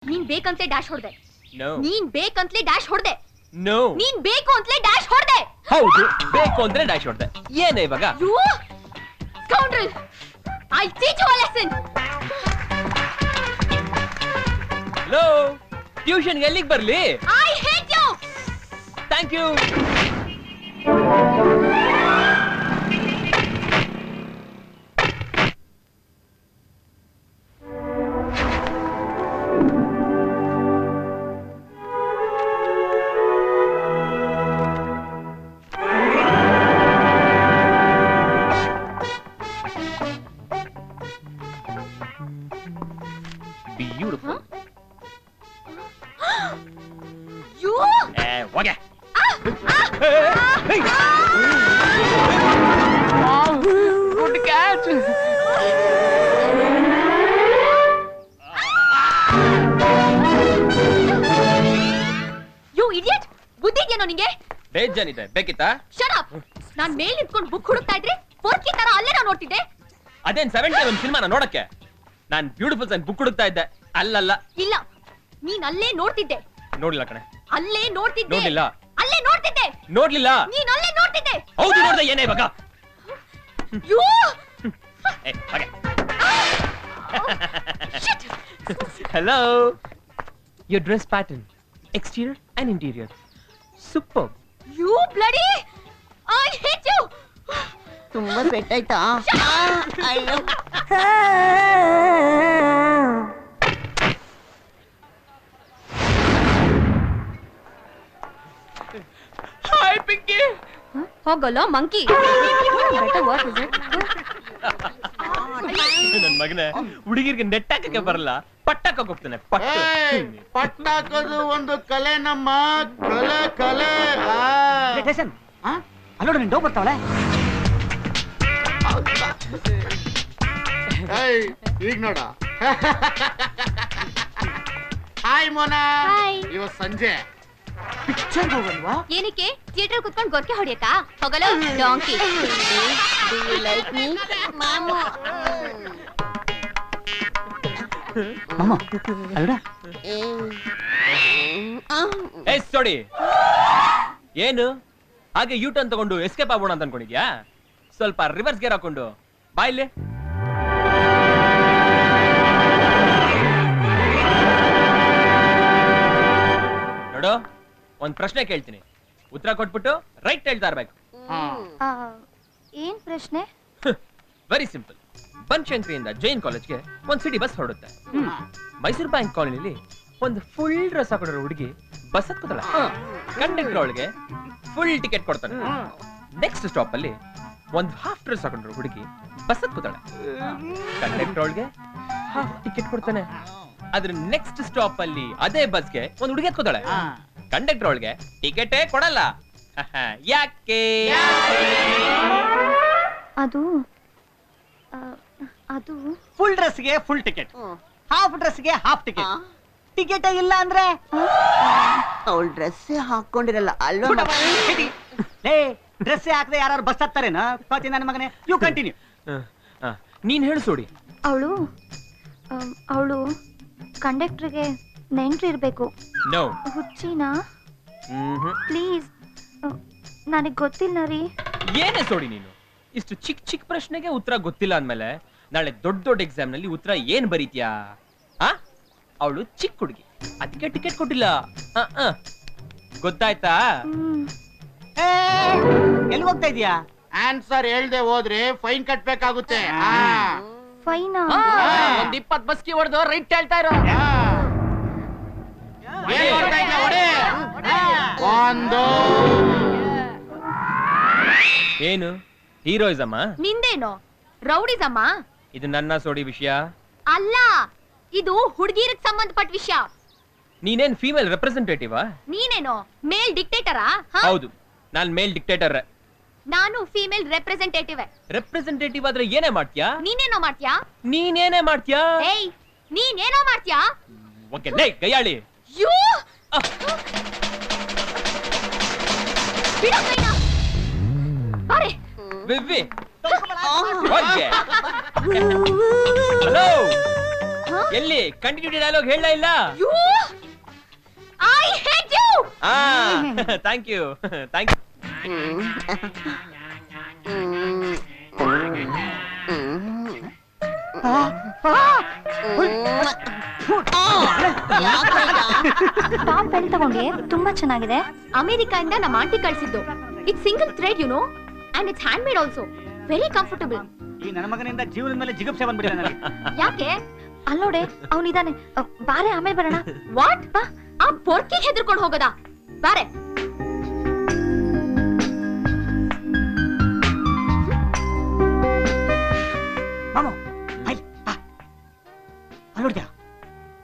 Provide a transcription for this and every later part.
ನೀನ್ ಬೇಕಂತಲೇ ಡ್ಯಾಶ್ ಹೊಡೆದೆ. ನೋ. ನೀನ್ ಬೇಕಂತಲೇ ಡ್ಯಾಶ್ ಹೊಡೆದೆ. ನೋ. ನೀನ್ ಬೇಕು ಅಂತಲೇ ಡ್ಯಾಶ್ ಹೊಡೆದೆ. ಹೌದು, ಬೇಕು ಅಂದ್ರೆ ಡ್ಯಾಶ್ ಹೊಡೆದೆ. ಏನೇ ಇವಾಗ? You scoundrel, I teach you a lesson. Hello, ಟ್ಯೂಷನ್ಗೆ ಎಲ್ಲಿಗೆ ಬರ್ಲಿ? I hate you. Thank you. Beautiful. You ಹೋಗೆ. Good catch. You idiot. ಬುದ್ಧಿ ಇದೆಯೇನೋ ನಿಂಗೆ? ಬೇಜಾನಿದೆ, ಬೇಕಿತ್ತಾ? Shut up. ನಾನ್ ಮೇಲ್ ನಿಂತ್ಕೊಂಡು ಬುಕ್ ಹುಡುಕ್ತಾ ಇದ್ರೆ ಫೋರ್ಕಿ ತರ ಅಲ್ಲೇ ನಾನು ನೋಡ್ತಿದ್ದೆ. ಅದೇನ್ 70 ಒಂದು ಸಿನಿಮಾನ ನೋಡಕ್ಕೆ? ನಾನ್ ಬ್ಯೂಟಿಫುಲ್ ಸೈನ್ ಬುಕ್ ಹುಡುಕ್ತಾ ಇದ್ದೆ. ಅಲ್ಲಲ್ಲ. ಇಲ್ಲ, ನೀನ್ ಅಲ್ಲೇ ನೋಡ್ತಿದ್ದೆ. ನೋಡ್ಲಿಲ್ಲ ಕಣೆ. ಅಲ್ಲೇ ನೋಡ್ತಿದ್ದೆ. ನೋಡ್ಲಿಲ್ಲ. ಅಲ್ಲೇ ನೋಡ್ತಿದ್ದೆ. ನೋಡ್ಲಿಲ್ಲ. ನೀನ್ ಅಲ್ಲೇ ನೋಡ್ತಿದ್ದೆ. ಹೌದು, ನೋಡ್ದೆ. ಏನೇ ಇವಾಗ? ಯು ಹಾಗೆ. Shit. Hello. Your dress pattern, exterior and interior, superb. You bloody, I hate you. ತುಂಬಾ ಪೆಟ್ಟಾಯ್ತಾ? ಅಯ್ಯೋ. Hi, Pinky. ಹೋಗಲ್ಲ monkey. Better what is it? ನನ್ ಮಗನೇ, ಹುಡುಗಿರಿಗೆ ನೆಟ್ ಹಾಕಕ್ಕೆ ಬರಲ್ಲ, ಪಟ್ಟಾಕ ಹೋಗ್ತಾನೆ. ಪಟ್ಟಾಕೋದು ಒಂದು ಕಲೆ ನಮ್ಮ ಕಲೆ ಕಲೆ. ಅಲ್ಲೋಡು ನಿನ್ ಡೋ ಬರ್ತಾವಳೆ. ಈಗ ನೋಡ. ಹಾಯ್ ಮೋನಾ. ಹಾಯ್. ಇವತ್ ಸಂಜೆ ಪಿಕ್ಚರ್ ಹೋಗಲ್ವಾ? ಏನಕ್ಕೆ ಥಿಯೇಟರ್ ಕುತ್ಕೊಂಡು ಗೊರ್ಕೆ ಹೊಡಿಯಕ್ಕಾ? ಹೋಗಲ್ಲ donkey. Do you like me? ಮಾಮ. ಮಾಮ, ಅಲ್ಲೋಡ. ಸೋಡಿ, ಏನು ಹಾಗೆ ಯೂ ಟರ್ನ್ ತಗೊಂಡು ಎಸ್ಕೇಪ್ ಆಗೋಣ ಅಂತ ಅನ್ಕೊಂಡಿದ್ಯಾ? ಸ್ವಲ್ಪ ರಿವರ್ಸ್ ಗೇರ್ ಹಾಕೊಂಡು ಬಾಯ್ಲಿ. ನೋಡು, ಒಂದ್ ಪ್ರಶ್ನೆ ಕೇಳ್ತೀನಿ, ಉತ್ತರ ಕೊಟ್ಬಿಟ್ಟು ರೈಟ್ ಹೇಳ್ತಾ ಇರ್ಬೇಕು. ಏನ್ ಪ್ರಶ್ನೆ? Very simple. ಬನಶಂಕರಿಯಿಂದ ಜೈನ್ ಕಾಲೇಜ್ಗೆ ಒಂದ್ ಸಿಟಿ ಬಸ್ ಹೊರಡುತ್ತೆ. ಮೈಸೂರು ಬ್ಯಾಂಕ್ ಕಾಲೋನಿಲಿ ಒಂದು ಫುಲ್ ಡ್ರೆಸ್ ಹಾಕೊಂಡಿರೋ ಹುಡುಗಿ ಬಸ್ ಹತ್ಕೋತಾಳೆ. ಕಂಡಕ್ಟರ್ ಅವಳಿಗೆ ಫುಲ್ ಟಿಕೆಟ್ ಕೊಡ್ತಾನೆ. ನೆಕ್ಸ್ಟ್ ಸ್ಟಾಪ್ ಅಲ್ಲಿ ಒಂದ್ ಹಾಫ್ ಡ್ರೆಸ್ ಹಾಕೊಂಡಿರೋ ಹುಡುಗಿ ಬಸ್ ಹತ್ಕೋತಾಳೆ. ಕಂಡಕ್ಟರ್ ಅವಳಿಗೆ ಹಾಫ್ ಟಿಕೆಟ್ ಕೊಡ್ತಾನೆ. ಅದ್ರ ನೆಕ್ಸ್ಟ್ ಸ್ಟಾಪ್ ಅಲ್ಲಿ ಅದೇ ಬಸ್ಗೆ ಒಂದ್ ಹುಡುಗಿ ಹತ್ಕೋತಾಳೆ. ಕಂಡಕ್ಟರ್ ಅವಳಿಗೆ ಟಿಕೆಟೇ ಕೊಡಲ್ಲ. ಯಾಕೆ? ಅದು ಅದು ಫುಲ್ ಡ್ರೆಸ್ಗೆ ಫುಲ್ ಟಿಕೆಟ್, ಹಾಫ್ ಡ್ರೆಸ್ಗೆ ಹಾಫ್ ಟಿಕೆಟ್. ಟಿಕೆಟ್ ಇಲ್ಲ ಅಂದ್ರೆ ಅವಳು ಡ್ರೆಸ್ ಹಾಕೊಂಡಿರಲ್ಲ ಅಲ್ವಾ? ಲೇ, ಡ್ರೆಸ್ ಹಾಕದೆ ಯಾರು ಬಸ್ ಹತ್ತಾರೇನ? ಪಾತಿ ನನ್ನ ಮಗನೇ, ಯು ಕಂಟಿನ್ಯೂ. ನೀನ್ ಹೇಳು ಸೋಡಿ. ಅವಳು ಕಂಡಕ್ಟರ್ಗೆ ನೆಂಟ್ರು ಇರ್ಬೇಕು. ನೋ. ಹುಚ್ಚಿನಾ? ಪ್ಲೀಸ್, ನನಗ್ ಗೊತ್ತಿಲ್ಲ ರೀ. ಏನೇ ಸೋಡಿ ನೀನು, ಇಷ್ಟು ಚಿಕ್ಕ ಚಿಕ್ಕ ಪ್ರಶ್ನೆಗೆ ಉತ್ತರ ಗೊತ್ತಿಲ್ಲ ಅಂದ್ಮೇಲೆ ನಾಳೆ ದೊಡ್ಡ ದೊಡ್ಡ ಎಕ್ಸಾಮ್ ನಲ್ಲಿ ಉತ್ತರ ಏನ್ ಬರೀತ್ಯಾ? ಅವಳು ಚಿಕ್ಕ ಹುಡುಗಿ, ಅದಕ್ಕೆ ಟಿಕೆಟ್ ಕೊಟ್ಟಿಲ್ಲ. ಗೊತ್ತಾಯ್ತಾ? ಎಲ್ಲಿ ಹೋಗ್ತಾ ಇದೀಯಾ? ಆನ್ಸರ್ ಹೇಳ್ದೆ ಹೋದ್ರೆ ಫೈನ್ ಕಟ್ಬೇಕಾಗುತ್ತೆ. ಫೈನಾ? ಒಂದ್ 20 ಬಸ್ಕಿ ಹೊಡೆದು ರೈಟ್ ಹೇಳ್ತಾ ಇರೋ. ಒಂದು ಏನು ಹೀರೋಯಿಸಮ್ಮ? ನಿಂದೇನೋ ರೌಡಿಸಮ್ಮ? ಇದು ನನ್ನ ಸೋಡಿ ವಿಷಯ ಅಲ್ಲ, ಇದು ಹುಡುಗಿರಿಗೆ ಸಂಬಂಧಪಟ್ಟ ವಿಷಯ. ನೀನೇನ್ ಫೀಮೇಲ್ ರೆಪ್ರೆಸೆಂಟೇಟಿವ್? ನೀನೇನೋ ಮೇಲ್ ಡಿಕ್ಟೇಟರಾ? ಹೌದು, ನಾನ್ ಮೇಲ್ ಡಿಕ್ಟೇಟರ್. ನಾನು ಫೀಮೇಲ್ ರೆಪ್ರೆಸೆಂಟೇಟಿವ್. ರೆಪ್ರೆಸೆಂಟೇಟಿವ್ ಆದ್ರೆ ಏನೇ ಮಾಡ್ತೀಯಾ? ನೀನೇನೋ ಮಾಡ್ತೀಯಾ? ನೀನೇನೇ ಮಾಡ್ತೀಯಾ? ಏಯ್, ನೀನೇನೋ ಮಾಡ್ತೀಯಾ? ಓಕೆ, ಲೇ ಗಯಾಳಿ. ಯು ಬಿಡು ಕೈನ. ಬಾರೆ ವಿವಿ. ಓಕೆ. ಹಲೋ, ಎಲ್ಲಿ ಕಂಟಿನ್ಯೂಟಿ ಡೈಲಾಗ್ ಹೇಳಲ್ಲ ಇಲ್ಲ You! I hate you! Thank you thank you top bell ತಗೊಂಡಿ ತುಂಬಾ ಚೆನ್ನಾಗಿದೆ. ಅಮೆರಿಕಾಯಿಂದ ನಮ್ಮ ಆಂಟಿ ಕಳ್ಸಿದ್ದು. It's single thread you know and it's hand made also. Very comfortable. ಈ ನನ್ನ ಮಗನಿಂದ ಜೀವನದ ಮೇಲೆ ಜಿಗುಪ್ಸೆ ಬಂದ್ಬಿಟ್ಟಿದೆ ನನಗೆ. ಯಾಕೆ? ಅಲ್ಲೋಡೆ ಅವನಿದಾನೆ. ಬಾರೆ ಆಮೇಲೆ ಬರೋಣ. ವಾಟ್? ಆ ಪೊರ್ಕಿಗೆ ಹೆದರ್ಕೊಂಡು ಹೋಗೋದಾ? ಬಾರೆ. ಮಾಮು ಅಲ್ಲೋಡ್ದ್ಯಾ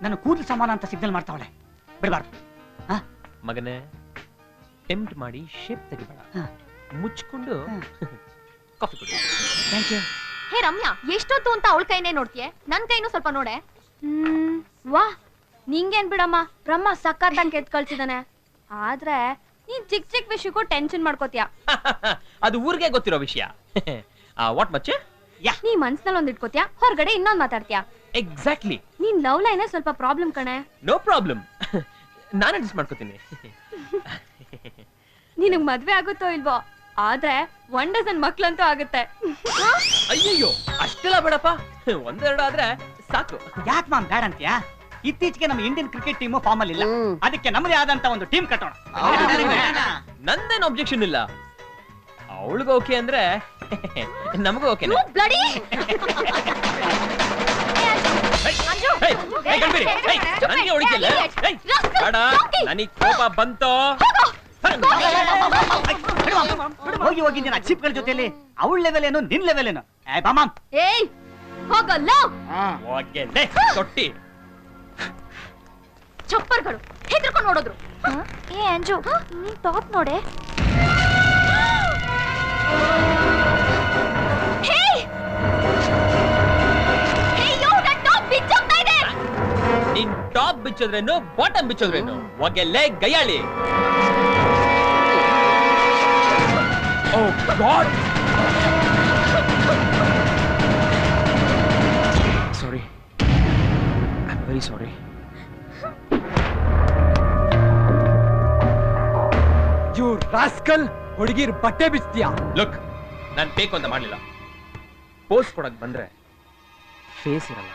ನನ್ನ ಕೂದಲು ಸಮಾನ ಅಂತ ಸಿಗ್ನಲ್ ಮಾಡ್ತಾವಳೆ. ಬಿಡಬಾರ್ದು. ಮಗನೇ ಟೆಂಪ್ಟ್ ಮಾಡಿ ಶೇಪ್ ತೆಗಿಬೇಡ. ಮುಚ್ಕೊಂಡು ಕಾಫಿ ಕುಡಿ. Thank you. ಹೇ ರಮ್ಯಾ, ಎಷ್ಟೊತ್ತು ಅಂತ ಅವಳ ಕೈನೇ ನೋಡ್ತೀಯ? ನನ್ ಕೈನೂ ಸ್ವಲ್ಪ ನೋಡೆ. ವಾ, ನಿಂಗೇನ್ ಬಿಡಮ್ಮ, ಬ್ರಹ್ಮ ಸಕ್ಕತ್ತಾಗಿ ಕೆತ್ ಕಳ್ಸಿದಾನೆ. ಆದ್ರೆ ನೀನ್ ಚಿಕ್ಕ ಚಿಕ್ಕ ವಿಷಯಕ್ಕೂ ಟೆನ್ಷನ್ ಮಾಡ್ಕೋತೀಯ. ಅದು ಊರಿಗೆ ಗೊತ್ತಿರೋ ವಿಷಯ. ವಾಟ್ ಮಚ್ಚ? ನೀ ಮನ್ಸ್ನಲ್ಲಿ ಒಂದ್ ಇಟ್ಕೋತೀಯ, ಹೊರಗಡೆ ಇನ್ನೊಂದ್ ಮಾತಾಡ್ತೀಯ. ಎಕ್ಸಾಕ್ಟ್ಲಿ. ನೀನ್ ಲವ್ ಲೈನ್ ಸ್ವಲ್ಪ ಪ್ರಾಬ್ಲಮ್ ಕಣೆ. ನೋ ಪ್ರಾಬ್ಲಮ್, ನಾನು ಅಡ್ಜಸ್ಟ್ ಮಾಡ್ಕೋತೀನಿ. ನಿನಗ್ ಮದ್ವೆ ಆಗುತ್ತೋ ಇಲ್ವೋ, ಆದ್ರೆ 1 ಡಜನ್ ಮಕ್ಳಂತೂ ಆಗುತ್ತೆ. ಅಯ್ಯಯ್ಯೋ, ಅಷ್ಟೆಲ್ಲ ಬೇಡಪ್ಪ, ಒಂದೆರಡು ಆದ್ರೆ ಸಾಕು. ಯಾಕೆ ಮಾಮ್ ಬ್ಯಾಡ್ ಅಂತೀಯಾ? ಇತ್ತೀಚೆಗೆ ನಮ್ಮ ಇಂಡಿಯನ್ ಕ್ರಿಕೆಟ್ ಟೀಮ್ ಫಾರ್ಮ್ ಅಲ್ಲಿ ಇಲ್ಲ. ಅದಕ್ಕೆ ನಮ್ಮದೇ ಆದಂತ ಒಂದು ಟೀಮ್ ಕಟ್ಟೋಣ. ನಂದೇನು ಅಬ್ಜೆಕ್ಷನ್ ಇಲ್ಲ. ಅವಳಿಗೆ ಓಕೆ ಅಂದ್ರೆ ನಮಗೂ ಓಕೆ. ನನಗೆ ಹೊಡಿತಿಲ್ಲ. ನನಗೆ ಕೋಪ ಬಂತೋ. ಹೋಗಿ ಹೋಗಿ ನಿನ್ನ ಚಿಪ್ಗಳ ಜೊತೆಲಿ ಅವಳ ಲೆವೆಲ್ ಏನು ನಿನ್ ಲೆವೆಲ್ ಏನು? ಬಾಮಾಮ್ ಏಯ್ ಹೋಗಲ್ಲ. ತೊಟ್ಟಿ ಚಪ್ಪರ್ಗಳು ಹೆದರ್ಕೊಂಡು ನೋಡಿದ್ರು. ಏ ಅಂಜು, ನೀ ಟಾಪ್ ನೋಡೆ. ನಿನ್ ಟಾಪ್ ಬಿಚ್ಚೋದ್ರೇನು ಬಾಟಮ್ ಬಿಚ್ಚೋದ್ರೇನು? ಒಗೆಲ್ಲೆ ಗಯ್ಯಾಳಿ. Oh God, sorry, I am very sorry. You rascal, ಹುಡುಗಿರ್ ಬಟ್ಟೆ ಬಿಚ್ತೀಯಾ? ಲುಕ್, ನಾನ್ ಬೇಕು ಅಂತ ಮಾಡ್ಲಿಲ್ಲ. ಪೋಸ್ ಕೊಡಕ್ ಬಂದ್ರೆ ಫೇಸ್ ಇರಲ್ಲ.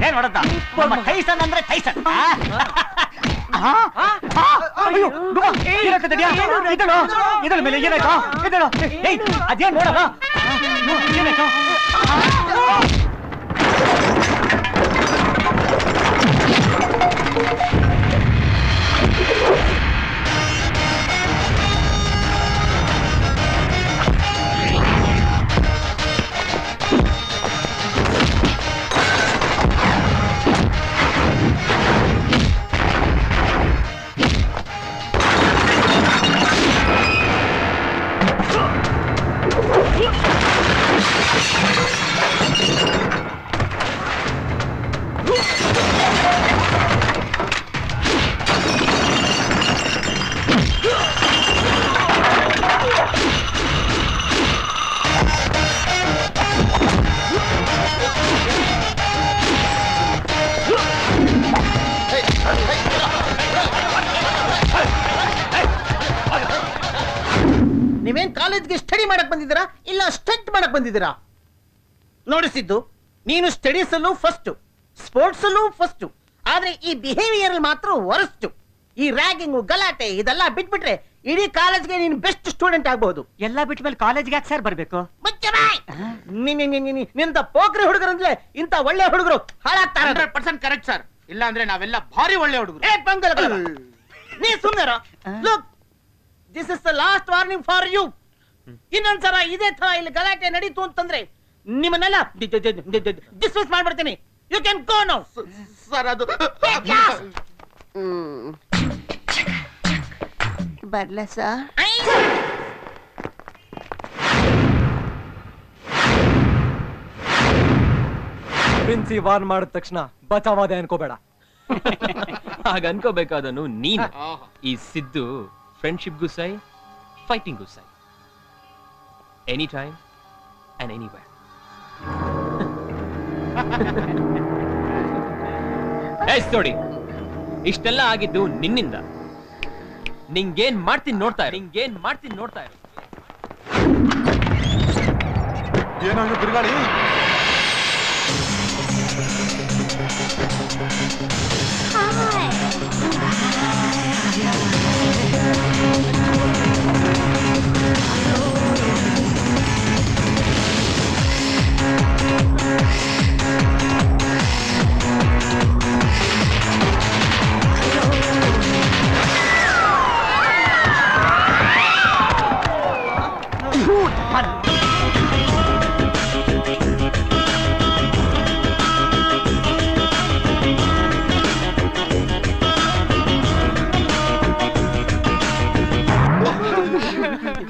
ಏನ್ ನೋಡತ್ತ? ಟೈಸನ್ ಅಂದ್ರೆ ಟೈಸನ್. ಇದಳ ಮೇಲೆ ಏನಾಯ್ತು? ಇದಳು ಅದೇನ್ ನೋಡಲ್ಲ. ಏನಾಯ್ತು? ನೀವೇನ್ ಕಾಲೇಜ್ಗೆ ಸ್ಟಡಿ ಮಾಡಕ್ ಬಂದಿದ್ದೀರಾ ಇಲ್ಲ ಸ್ಟಂಟ್ ಮಾಡಕ್ ಬಂದಿದ್ದೀರಾ? ನೋಡಿಸಿದ್ದು ನೀನು ಸ್ಟಡೀಸ್ ಅಲ್ಲೂ ಫಸ್ಟ್, ಸ್ಪೋರ್ಟ್ಸ್ ಅಲ್ಲೂ ಫಸ್ಟ್, ಆದ್ರೆ ಈ ಬಿಹೇವಿಯರ್ ಮಾತ್ರ ವರ್ಸ್ಟ್. ಈ ರ್ಯಾಗಿಂಗ್ ಗಲಾಟೆ ಇದೆಲ್ಲ ಬಿಟ್ಬಿಟ್ರೆ ಇಡೀ ಕಾಲೇಜ್ಗೆ ನೀನು ಬೆಸ್ಟ್ ಸ್ಟೂಡೆಂಟ್ ಆಗ್ಬಹುದು. ಎಲ್ಲ ಬಿಟ್ಟ ಮೇಲೆ ಕಾಲೇಜ್ಗೆ ಯಾಕೆ ಸರ್ ಬರ್ಬೇಕು? ನಿಂತ ಪೋಖ್ರಿ ಹುಡುಗರಂದ್ರೆ ಇಂತ ಒಳ್ಳೆ ಹುಡುಗರು ಹಾಳಾಗ್ತಾರೆ. 100% ಕರೆಕ್ಟ್ ಸರ್. ಇಲ್ಲ ಅಂದ್ರೆ ನಾವೆಲ್ಲ ಭಾರಿ ಒಳ್ಳೆ ಹುಡುಗರು. ನೀ ಸುಮ್ಮನೆ look, this is the last warning for you. ಇನ್ನೊಂದ್ಸಲ ಇದೇ ತರ ಇಲ್ಲಿ ಗಲಾಟೆ ನಡೀತು ಅಂತಂದ್ರೆ ನಿಮ್ಮನ್ನೆಲ್ಲ ಡಿಸ್ಮಿಸ್ ಮಾಡ್ಬಿಡ್ತೀನಿ. You can go now. Sir ಅದು ಬರ್ಲ ಸರ್? ಪ್ರಿನ್ಸಿ ವಾರ್ನ್ ಮಾಡಿದ ತಕ್ಷಣ ಬಚಾವಾದೆ ಅನ್ಕೋಬೇಡ. ಹಾಗ ಅನ್ಕೋಬೇಕಾದನು ನೀನು. ಈ ಸಿದ್ದು ಫ್ರೆಂಡ್ಶಿಪ್ಗೂ ಸೈ, ಫೈಟಿಂಗ್ಗೂ ಸೈ, ಎನಿ ಟೈಮ್ ಅಂಡ್ ಎನಿವೇರ್. ನೋಡಿ, ಇಷ್ಟೆಲ್ಲ ಆಗಿದ್ದು ನಿನ್ನಿಂದ. ನಿಂಗೇನ್ ಮಾಡ್ತೀನಿ ನೋಡ್ತಾ ಇರು. ಏನಾದ್ರು ಬಿರುಗಾಳಿ.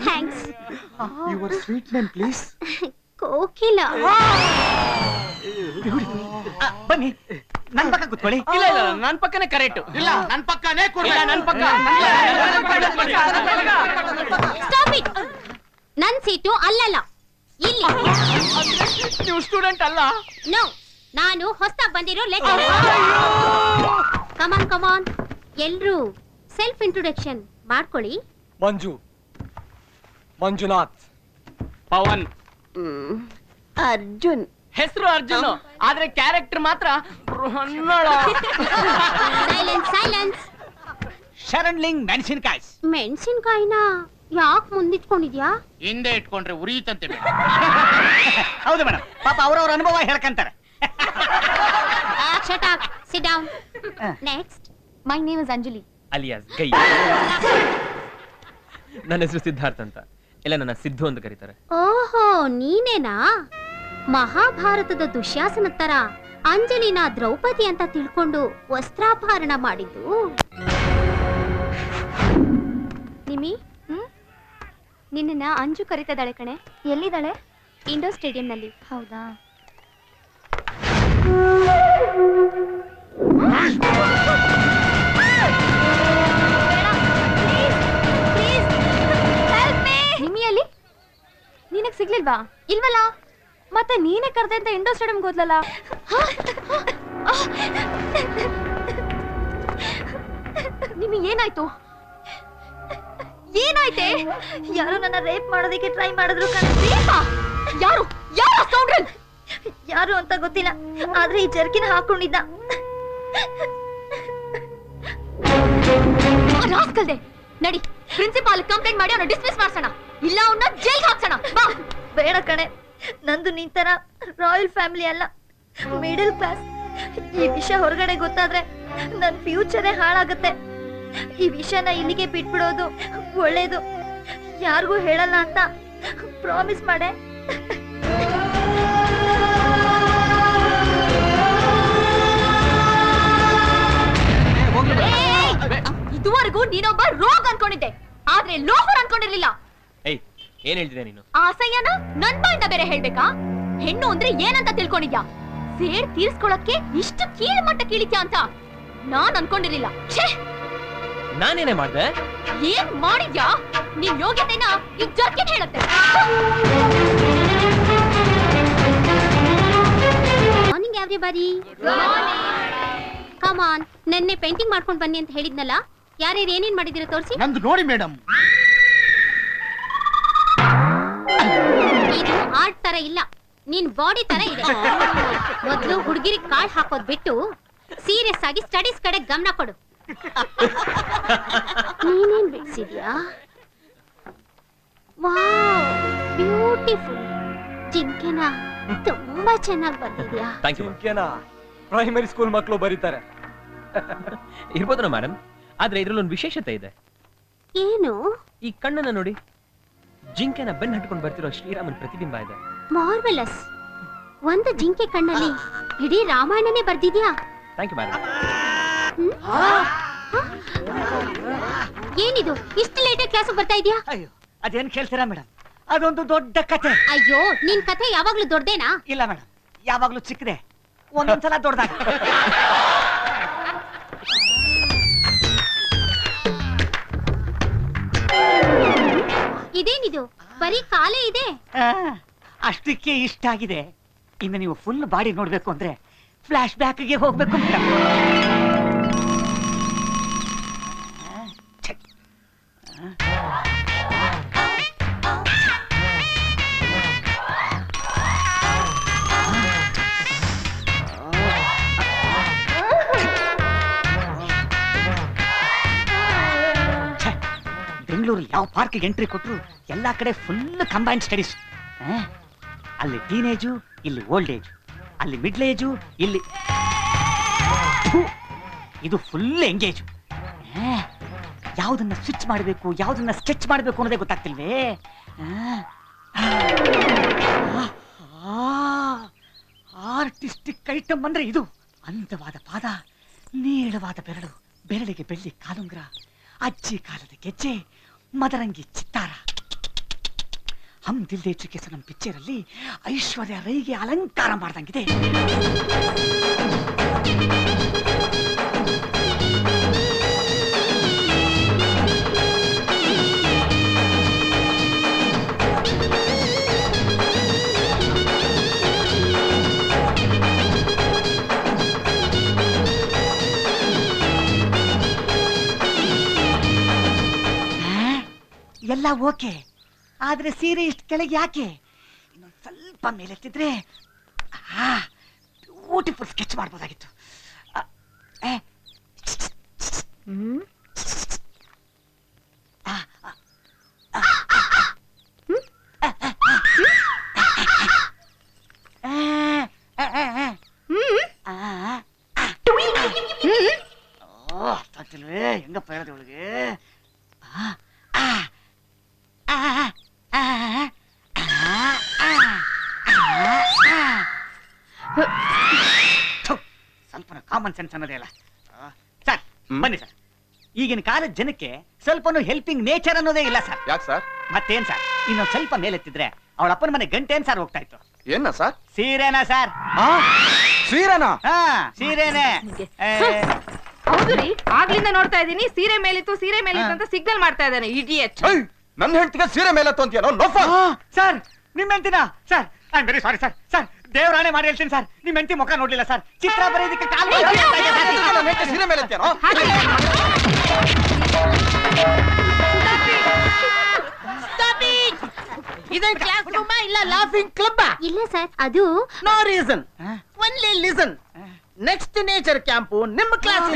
Thanks. Your sweet name please. Kokila. ಬನ್ನಿ, ನನ್ ಪಕ್ಕ ಕೂತ್ಕೊಳ್ಳಿ. ಇಲ್ಲ ನನ್ ಪಕ್ಕನೇ ಕರೆಕ್ಟ್. ಇಲ್ಲ ನನ್ ಪಕ್ಕನೇ ಕೊಡ್ಬೇಕು. ನನ್ ಪಕ್ಕ. Stop it. ನನ್ ಸೀಟು ಅಲ್ಲಲ್ಲ, ಇಲ್ಲಿ. ನೀವು ಸ್ಟೂಡೆಂಟ್ ಅಲ್ಲ. ನೋ, ನಾನು ಹೊಸದಾಗಿ ಬಂದಿರೋ ಲೆಕ್ಚರ್. ಕಮಾನ್ ಕಮಾನ್, ಎಲ್ರು ಸೆಲ್ಫ್ ಇಂಟ್ರೊಡಕ್ಷನ್ ಮಾಡ್ಕೊಳ್ಳಿ. ಮಂಜುನಾಥ್. ಪವನ್. ಅರ್ಜುನ್. ಹೆಸರು ಅರ್ಜುನ್, ಆದ್ರೆ ಕ್ಯಾರೆಕ್ಟರ್ ಮಾತ್ರ ಸೈಲೆನ್ಸ್ ಸೈಲೆನ್ಸ್. ಶರಣ್ಲಿಂಗ್ ಮೆಣಸಿನಕಾಯಿ. ಮೆಣಸಿನ್ಕಾಯಿನ ಯಾಕೆ ಮುಂದಿಟ್ಕೊಂಡಿದ್ಯಾ? ಹಿಂದೆ ಇಟ್ಕೊಂಡ್ರೆ ಉರಿಯುತ್ತಂತೆ. ಹೌದು ಮೇಡಮ್, ಪಾಪ ಅವ್ರವ್ರ ಅನುಭವ ಹೇಳ್ಕಂತಾರೆ. Shut up, sit down. Next. My name is Anjali. Alias guy. ನನ್ನ ಹೆಸರು ಸಿದ್ಧಾರ್ಥ್ ಅಂತ, ಎಲ್ಲ ನನ್ನ ಸಿದ್ದು ಅಂತ ಕರೀತಾರೆ. ಓಹೋ, ನೀನೇನಾ? ಮಹಾಭಾರತದ ದುಶ್ಯಾಸನ ತರ ಅಂಜಲಿನ ದ್ರೌಪದಿ ಅಂತ ತಿಳ್ಕೊಂಡು ವಸ್ತ್ರಾಪಹರಣ ಮಾಡಿದ್ದು. ನಿಮಿ, ನಿನ್ನ ಅಂಜು ಕರೀತಿದ್ದಾಳೆ ಕಣೆ. ಎಲ್ಲಿದ್ದಾಳೆ? ಇಂಡೋರ್ ಸ್ಟೇಡಿಯಂನಲ್ಲಿ. ಹೌದಾ? ನಿಮಿಯಲ್ಲಿ ನಿನಗ್ ಸಿಗ್ಲಿಲ್ವಾ? ಇಲ್ವಲ್ಲ, ಮತ್ತೆ ನೀನೇ ಕರ್ದೆ ಅಂತ ಇಂಡೋರ್ ಸ್ಟೇಡಿಯಂ ಹೋದ್ಲಲ್ಲ. ನಿಮಗೆ ಏನಾಯ್ತು? ಏನಾಯ್ತೆ? ಯಾರು ನನ್ನ ರೇಪ್ ಮಾಡೋದಕ್ಕೆ ಟ್ರೈ ಮಾಡಿದ್ರು ಕಣೆ. ಯಾರು ಯಾರು ಸ್ಕೌಂಡ್ರಲ್? ಯಾರು ಅಂತ ಗೊತ್ತಿಲ್ಲ, ಆದ್ರೆ ಈ ಜರ್ಕಿನ ಹಾಕೊಂಡಿದ್ದ. ರಾಸ್ಕಲ್ದೆ, ನಡಿ ಪ್ರಿನ್ಸಿಪಾಲ್ ಕಂಪ್ಲೇಂಟ್ ಮಾಡಿ ಅವನ ಡಿಸ್ಮಿಸ್ ಮಾಡ್ಸೋಣ, ಇಲ್ಲ ಅವನ್ನ ಜೈಲ್ ಹಾಕ್ಸೋಣ. ಬಾ. ಬೇಡ ಕಣೆ, ನಂದು ನಿಂತರ ರಾಯಲ್ ಫ್ಯಾಮಿಲಿ ಅಲ್ಲ, ಮಿಡಲ್ ಕ್ಲಾಸ್. ಈ ವಿಷಯ ಹೊರಗಡೆ ಗೊತ್ತಾದ್ರೆ ನನ್ ಫ್ಯೂಚರೇ ಹಾಳಾಗುತ್ತೆ. ಈ ವಿಷಯನ ಇಲ್ಲಿಗೆ ಬಿಟ್ಬಿಡೋದು ಒಳ್ಳೇದು. ಯಾರಿಗೂ ಹೇಳಲ್ಲ ಅಂತ ಪ್ರಾಮಿಸ್ ಮಾಡೆ. ಇದುವರೆಗೂ ನೀನೊಬ್ಬ ರೋಗ್ ಅನ್ಕೊಂಡಿದ್ದೆ, ಆದ್ರೆ ಲೋಫರ್ ಅನ್ಕೊಂಡಿರ್ಲಿಲ್ಲ. ಏಯ್, ಏನ್ ಹೇಳ್ತಿದ್ದೆ ನೀನು? ಆ ಅಸಹ್ಯನ ನನ್ ಬಾಯಿಂದ ಬೇರೆ ಹೇಳ್ಬೇಕಾ? ಹೆಣ್ಣು ಅಂದ್ರೆ ಏನಂತ ತಿಳ್ಕೊಂಡಿದ್ಯಾ? ಸೇಡ್ ತೀರ್ಸ್ಕೊಳಕ್ಕೆ ಇಷ್ಟು ಕೀಳು ಮಟ್ಟ ಕೀಳಿತ್ಯಾ ಅಂತ ನಾನ್ ಅನ್ಕೊಂಡಿರ್ಲಿಲ್ಲ. ಛೇ, ನಾನೇನೇ ಮಾಡ್ದೆ? ಏನ್ ಮಾಡಿದ್ಯಾ? ನಿನ್ ಯೋಗ್ಯತೆನ ಈ ಜರ್ಕಿನ್ ಹೇಳುತ್ತೆ. Morning everybody. ಕಮ್ ಆನ್, ನೆನ್ನೆ ಪೇಂಟಿಂಗ್ ಮಾಡ್ಕೊಂಡು ಬನ್ನಿ ಅಂತ ಹೇಳಿದ್ನಲ್ಲ, ಯಾರ್ಯಾರು ಏನೇನ್ ಮಾಡಿದಿರ ತೋರಿಸಿ. ನಂದು ನೋಡಿ ಮೇಡಮ್. ಇದು ಆರ್ಟ್ ತರ ಇಲ್ಲ, ನಿನ್ ಬಾಡಿ ತರ ಇದೆ. ಮೊದ್ಲು ಹುಡುಗಿರಿ ಕಾಳ್ ಹಾಕೋದ್ ಬಿಟ್ಟು ಸೀರಿಯಸ್ ಆಗಿ ಸ್ಟಡೀಸ್ ಕಡೆ ಗಮನ ಕೊಡು. ನೀನೇನ್ ಬಿಡ್ಸಿದ್ಯಾ? Wow, beautiful. ಜಿಂಕೆನ ತುಂಬಾ ಚೆನ್ನಾಗಿ ಬರ್ತಿದ್ಯಾ. Thank you. ಚಿಂಕೆನಾ ಪ್ರೈಮರಿ ಸ್ಕೂಲ್ ಮಕ್ಕಳು ಬರೀತಾರೆ. ಇರ್ಬೋದನ ಮೇಡಮ್, ಆದ್ರೆ ಇದ್ರಲ್ಲಿ ಒಂದು ವಿಶೇಷತೆ ಇದೆ. ಏನು? ಈ ಕಣ್ಣನ್ನ ನೋಡಿ, ಜಿಂಕೆನ ಬೆನ್ನ ಹಟ್ಕೊಂಡು ಬರ್ತಿರೋ ಶ್ರೀರಾಮನ್ ಪ್ರತಿಬಿಂಬ ಇದೆ. ಮಾರ್ವೆಲಸ್. ಒಂದು ಜಿಂಕೆ ಕಣ್ಣಲ್ಲಿ ಇಡೀ ರಾಮಾಯಣನೇ ಬರ್ದಿದ್ಯಾ? Thank you madam. ಏನಿದು ಇಷ್ಟು ಲೇಟ್ ಕ್ಲಾಸ್ ಬರ್ತಾ ಇದೀಯಾ? ಅಯ್ಯೋ ಅದೇನ್ ಕೇಳ್ತೀರಾ ಮೇಡಮ್, ಅದೊಂದು ದೊಡ್ಡ ಕತೆ. ಅಯ್ಯೋ ನಿನ್ ಕಥೆ ಯಾವಾಗ್ಲೂ ದೊಡ್ಡೇನಾ? ಇಲ್ಲ ಮೇಡಮ್, ಯಾವಾಗ್ಲೂ ಚಿಕ್ಕದೆ, ಒಂದೊಂದ್ಸಲ ದೊಡ್ಡದಾಗ. ಇದೇನಿದು ಬರೀ ಕಾಲೇ ಇದೆ? ಅಷ್ಟಕ್ಕೆ ಇಷ್ಟ ಆಗಿದೆ. ಇನ್ನು ನೀವು ಫುಲ್ ಬಾಡಿ ನೋಡ್ಬೇಕು ಅಂದ್ರೆ ಫ್ಲಾಶ್ ಬ್ಯಾಕ್ಗೆ ಹೋಗ್ಬೇಕು ಮೇಡಮ್. ಬೆಂಗಳೂರು ಯಾವ ಪಾರ್ಕ್ಗೆ ಎಂಟ್ರಿ ಕೊಟ್ರು ಎಲ್ಲಾ ಕಡೆ ಫುಲ್ ಕಂಬೈನ್ಡ್ ಸ್ಟಡೀಸ್. ಅಲ್ಲಿ ಟೀನೇಜು, ಇಲ್ಲಿ ಓಲ್ಡ್ ಏಜ್, ಅಲ್ಲಿ ಮಿಡ್ಲ್ ಏಜು, ಇಲ್ಲಿ ಇದು ಫುಲ್ ಎಂಗೇಜ್. ಯಾವ್ದನ್ನ ಸ್ವಿಚ್ ಮಾಡಬೇಕು, ಯಾವ್ದನ್ನ ಸ್ಕೆಚ್ ಮಾಡಬೇಕು ಅನ್ನೋದೇ ಗೊತ್ತಾಗ್ತಿಲ್ವೇ. ಆರ್ಟಿಸ್ಟಿಕ್ ಐಟಮ್ ಅಂದ್ರೆ ಇದು. ಅಂತವಾದ ಪಾದ, ನೀಳವಾದ ಬೆರಳು, ಬೆರಳಿಗೆ ಬೆಳ್ಳಿ ಕಾಲುಂಗ್ರ, ಅಜ್ಜಿ ಕಾಲದ ಗೆಜ್ಜೆ, ಮದರಂಗಿ ಚಿತ್ತಾರ. ಹಮ್ ದಿಲ್ ದೇ ಚುಕೆ ಸನಂ ಪಿಕ್ಚರಲ್ಲಿ ಐಶ್ವರ್ಯ ರೈಗೆ ಅಲಂಕಾರ ಮಾಡ್ದಂಗಿದೆ. ಎಲ್ಲ ಓಕೆ, ಆದ್ರೆ ಸೀರೆ ಇಷ್ಟು ಕೆಳಗೆ ಯಾಕೆ? ಇನ್ನೊಂದು ಸ್ವಲ್ಪ ಮೇಲೆತ್ತಿದ್ರೆ ಬ್ಯೂಟಿಫುಲ್ ಸ್ಕೆಚ್ ಮಾಡ್ಬೋದಾಗಿತ್ತು. ಹೆಂಗಪ್ಪ ಹೇಳದೆ ಒಳಗೆ. ಸ್ವಲ್ಪ ಕಾಮನ್ ಸೆನ್ಸ್ ಅನ್ನೋದೇ ಅಲ್ಲ ಸರ್. ಬನ್ನಿ ಸರ್, ಈಗಿನ ಕಾಲದ ಜನಕ್ಕೆ ಸ್ವಲ್ಪನೂ ಹೆಲ್ಪಿಂಗ್ ನೇಚರ್ ಅನ್ನೋದೇ ಇಲ್ಲ ಸರ್. ಯಾಕೆ ಸರ್? ಮತ್ತೇನ್ ಸರ್, ಇನ್ನೊಂದ್ ಸ್ವಲ್ಪ ಮೇಲೆತ್ತಿದ್ರೆ ಅವಳ ಅಪ್ಪನ ಮನೆ ಗಂಟೆ ಏನ್ ಸರ್ ಹೋಗ್ತಾ ಇತ್ತು? ಏನ ಸರ್? ಸೀರೆನಾ ಸರ್? ಸೀರೆನಾ? ಹಾ ಸೀರೆನೆ. ಹೌದು ರೀ, ಆಗ್ಲಿಂದ ನೋಡ್ತಾ ಇದೀನಿ ಸೀರೆ ಮೇಲಿತ್ತು ಅಂತ ಸಿಗ್ನಲ್ ಮಾಡ್ತಾ ಇದ್ದಾನೆ ಇಡಿಯಟ್. ನನ್ನ ಹೆಂಡತಿಗೆ ಸೀರೆ ಮೇಲೆ ಅಂತೀಯೋ? ಸರ್ ನಿಮ್ ಹೆಂಡತಿನ sir? I am very sorry sir. Sir ದೇವರಾಣೆ ಮಾಡಿ ಹೇಳ್ತೀನಿ ಸರ್, ನಿಮ್ ಹೆಂಡತಿ ಮುಖ ನೋಡ್ಲಿಲ್ಲ ಸರ್. ಚಿತ್ರ ಬರೆಯೋದಕ್ಕೆ ಕಾಲು ಸೀರೆ ಮೇಲೆ ಅಂತೀಯೋ? ಇದನ್ ಕ್ಲಾಸ್ ರೂಮಾ ಇಲ್ಲ ಲಾಫಿಂಗ್ ಕ್ಲಬ್? ಇಲ್ಲ ಸರ್, ಅದು no reason, only listen. Next nature camp ನಿಮ್ಮ ಕ್ಲಾಸ್.